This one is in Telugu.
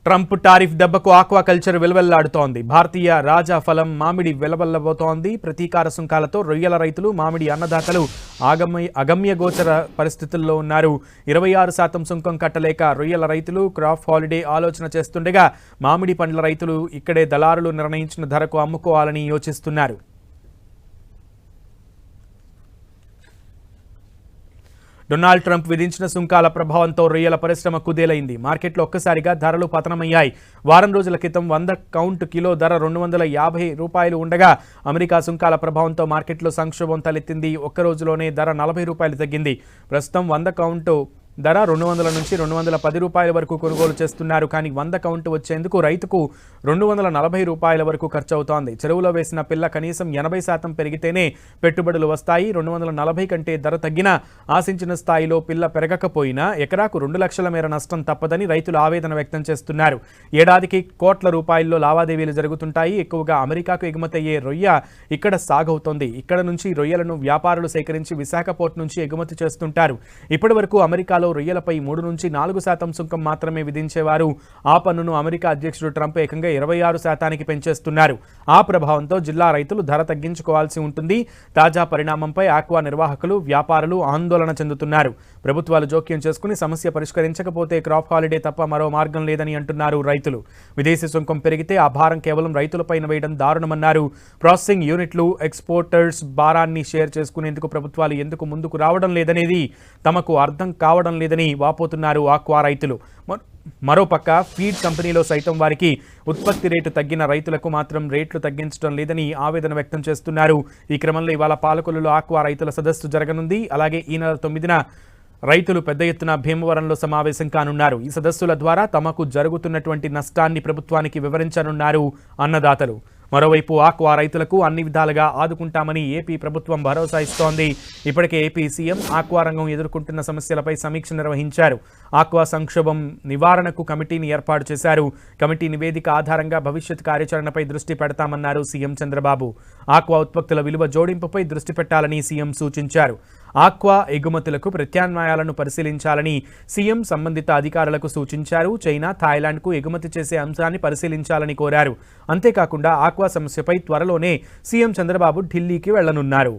ట్రంప్ టారిఫ్ దెబ్బకు ఆక్వాకల్చర్ విలవెల్లాడుతోంది. భారతీయ రాజా ఫలం మామిడి వెలవెల్లబోతోంది. ప్రతీకార సుంకాలతో రొయ్యల రైతులు, మామిడి అన్నదాతలు అగమ్యగోచర పరిస్థితుల్లో ఉన్నారు. 26% సుంకం కట్టలేక రొయ్యల రైతులు క్రాప్ హాలిడే ఆలోచన చేస్తుండగా, మామిడి పండ్ల రైతులు ఇక్కడే దళారులు నిర్ణయించిన ధరకు అమ్ముకోవాలని యోచిస్తున్నారు. డొనాల్డ్ ట్రంప్ విధించిన సుంకాల ప్రభావంతో రొయ్యల పరిశ్రమ కుదేలైంది. మార్కెట్లో ఒక్కసారిగా ధరలు పతనమయ్యాయి. వారం రోజుల క్రితం 100 కౌంట్ కిలో ధర $250 ఉండగా, అమెరికా సుంకాల ప్రభావంతో మార్కెట్లో సంక్షోభం తలెత్తింది. ఒక్క రోజులోనే ధర $40 తగ్గింది. ప్రస్తుతం 100 కౌంట్ ధర $200 నుంచి $210 వరకు కొనుగోలు చేస్తున్నారు. కానీ 100 కౌంట్ వచ్చేందుకు రైతుకు $240 వరకు ఖర్చు అవుతోంది. చెరువులో వేసిన పిల్ల కనీసం 80% పెరిగితేనే పెట్టుబడులు వస్తాయి. 240 కంటే ధర తగ్గినా ఆశించిన స్థాయిలో పిల్ల పెరగకపోయినా ఎకరాకు 2 లక్షల మేర నష్టం తప్పదని రైతులు ఆవేదన వ్యక్తం చేస్తున్నారు. ఏడాదికి కోట్ల రూపాయల్లో లావాదేవీలు జరుగుతుంటాయి. ఎక్కువగా అమెరికాకు ఎగుమతయ్యే రొయ్య ఇక్కడ సాగవుతోంది. ఇక్కడ నుంచి రొయ్యలను వ్యాపారులు సేకరించి విశాఖ పోర్ట్ నుంచి ఎగుమతి చేస్తుంటారు. ఇప్పటి వరకు అమెరికాలో రొయ్యలపై 3 నుంచి 4% సుంకం మాత్రమే విధించేవారు. ఆ పన్నును అమెరికా అధ్యక్షుడు ట్రంప్ ఏకంగా 26% పెంచేస్తున్నారు. ఆ ప్రభావంతో జిల్లా రైతులు ధర తగ్గించుకోవాల్సి ఉంటుంది. తాజా పరిణామంపై ఆక్వా నిర్వాహకులు, వ్యాపారులు ఆందోళన చెందుతున్నారు. ప్రభుత్వాలు జోక్యం చేసుకుని సమస్య పరిష్కరించకపోతే క్రాప్ హాలిడే తప్ప మరో మార్గం లేదని అంటున్నారు రైతులు. విదేశీ సుంకం పెరిగితే ఆ భారం కేవలం రైతులపైన వేయడం దారుణమన్నారు. ప్రాసెసింగ్ యూనిట్లు, ఎక్స్పోర్టర్స్ భారాన్ని షేర్ చేసుకునేందుకు ప్రభుత్వాలు ఎందుకు ముందుకు రావడం లేదనేది తమకు అర్థం కావడం లేదని వాపోతున్నారు ఆక్వా రైతులు. మరోపక్క ఫీడ్ కంపెనీలో సైతం వారికి ఉత్పత్తి రేటు తగ్గిన రైతులకు మాత్రం రేట్లు తగ్గించడం లేదని ఆవేదన వ్యక్తం చేస్తున్నారు. ఈ క్రమంలో ఇవాళ పాలకొల్లులో ఆక్వా రైతుల సదస్సు జరగనుంది. అలాగే ఈ నెల 9న రైతులు పెద్ద ఎత్తున భీమవరంలో సమావేశం కానున్నారు. ఈ సదస్సుల ద్వారా తమకు జరుగుతున్నటువంటి నష్టాన్ని ప్రభుత్వానికి వివరించనున్నారు అన్నదాతలు. మరోవైపు ఆక్వా రైతులకు అన్ని విధాలుగా ఆదుకుంటామని ఏపీ ప్రభుత్వం భరోసా ఇస్తోంది. ఇప్పటికే ఏపీ సీఎం ఆక్వా రంగం ఎదుర్కొంటున్న సమస్యలపై సమీక్ష నిర్వహించారు. ఆక్వా సంక్షోభం నివారణకు కమిటీని ఏర్పాటు చేశారు. కమిటీ నివేదిక ఆధారంగా భవిష్యత్ కార్యాచరణపై దృష్టి పెడతామన్నారు సీఎం చంద్రబాబు. ఆక్వా ఉత్పత్తుల విలువ జోడింపుపై దృష్టి పెట్టాలని సీఎం సూచించారు. ఆక్వా ఎగుమతులకు ప్రత్యామ్నాయాలను పరిశీలించాలని సీఎం సంబంధిత అధికారులకు సూచించారు. చైనా, థాయిలాండ్కు ఎగుమతి చేసే అంశాన్ని పరిశీలించాలని కోరారు. అంతేకాకుండా ఆక్వా సమస్యపై త్వరలోనే సీఎం చంద్రబాబు ఢిల్లీకి వెళ్లనున్నారు.